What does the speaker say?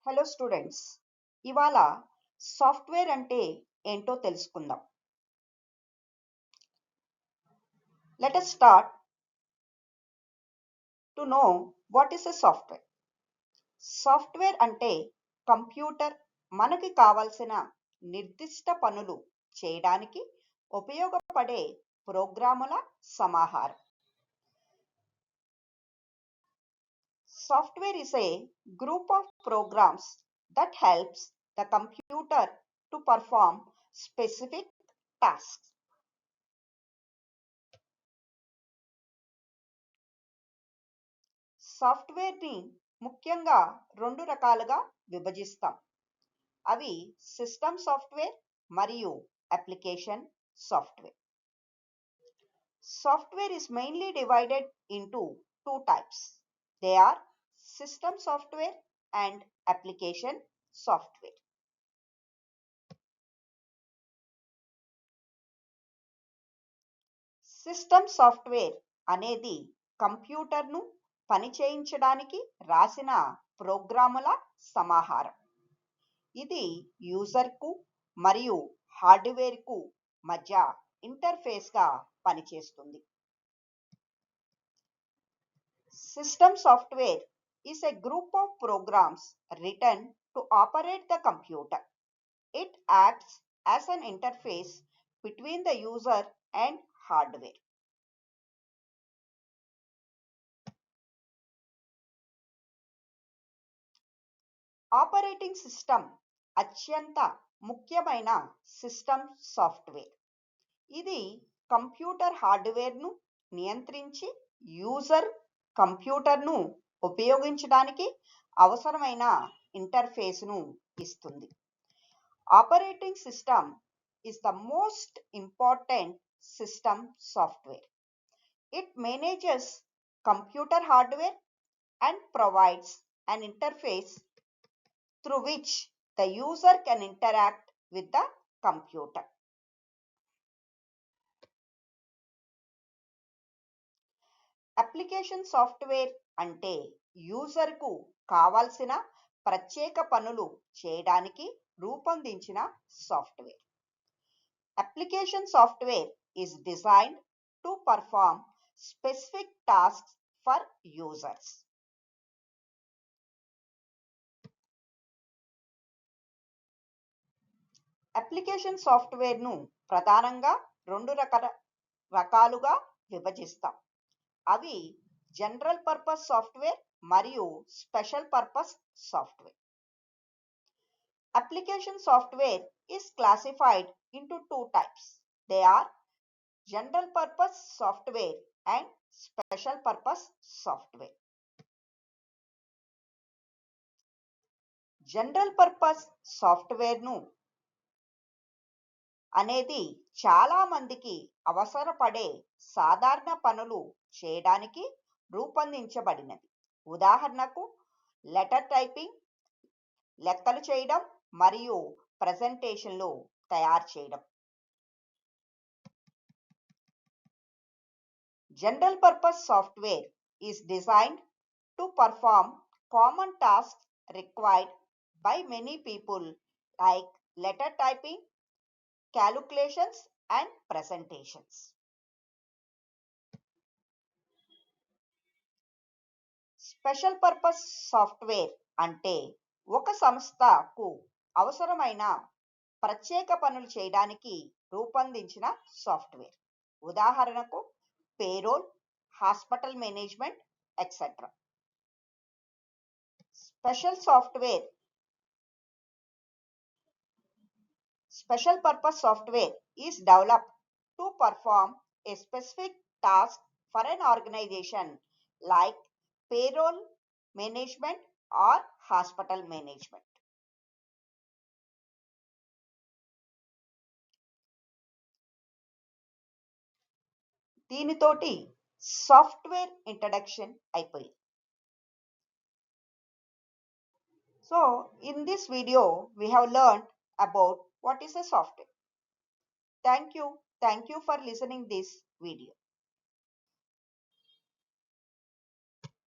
Hello students, ఇవాళ software అంటే ఏంటో తెలుసుకుందాం. Let us start to know what is a software. Software అంటే కంప్యూటర్ మనకి కావలసిన నిర్దిష్ట పనులు చేయడానికి ఉపయోగపడే ప్రోగ్రాముల సమాహారం. Software is a group of programs that helps the computer to perform specific tasks. సాఫ్ట్వేర్ని ముఖ్యంగా రెండు రకాలుగా విభజిస్తాం. అవి సిస్టమ్ సాఫ్ట్వేర్ మరియు application software. Software is mainly divided into two types. They are system software and application software. System software అనేది కంప్యూటర్ను పనిచేయించడానికి రాసిన ప్రోగ్రాముల సమాహారం. ఇది యూజర్కు మరియు హార్డ్వేర్కు మధ్య ఇంటర్ఫేస్గా పనిచేస్తుంది. System software is a group of programs written to operate the computer. It acts as an interface between the user and hardware. Operating system అత్యంత ముఖ్యమైన సిస్టమ్ సాఫ్ట్వేర్. ఇది కంప్యూటర్ హార్డ్వేర్ను నియంత్రించి యూజర్ కంప్యూటర్ను ఉపయోగించడానికి అవసరమైన ఇంటర్ఫేస్ను ఇస్తుంది. Operating system is the most important system software. It manages computer hardware and provides an interface through which the user can interact with the computer. Application software అంటే యూజర్కు కావాల్సిన ప్రత్యేక పనులు చేయడానికి రూపొందించిన software. Application software is designed to perform specific tasks for users. Application సాఫ్ట్వేర్ను ప్రధానంగా రెండు రకాలుగా విభజిస్తాం. అవి జనరల్ పర్పస్ సాఫ్ట్వేర్ మరియు special purpose software. Application software is classified into two types. They are general purpose software and special purpose software. General purpose సాఫ్ట్వేర్ను అనేది చాలా మందికి అవసరపడే సాధారణ పనులు చేయడానికి రూపొందించబడినది. ఉదాహరణకు లెటర్ టైపింగ్, లెక్కలు చేయడం మరియు ప్రెజెంటేషన్లు తయారు చేయడం. General purpose software is designed to perform common tasks required by many people like letter typing, calculations and presentations. Special purpose software అంటే ఒక సంస్థకు అవసరమైన ప్రత్యేక పనులు చేయడానికి రూపొందించిన సాఫ్ట్వేర్. ఉదాహరణకు payroll, hospital management etcetera. Special purpose software is developed to perform a specific task for an organization like payroll management or hospital management. దీనితోటి సాఫ్ట్వేర్ ఇంట్రడక్షన్ అయిపోయింది. So in this video we have learned about what is a software. Thank you for listening this video.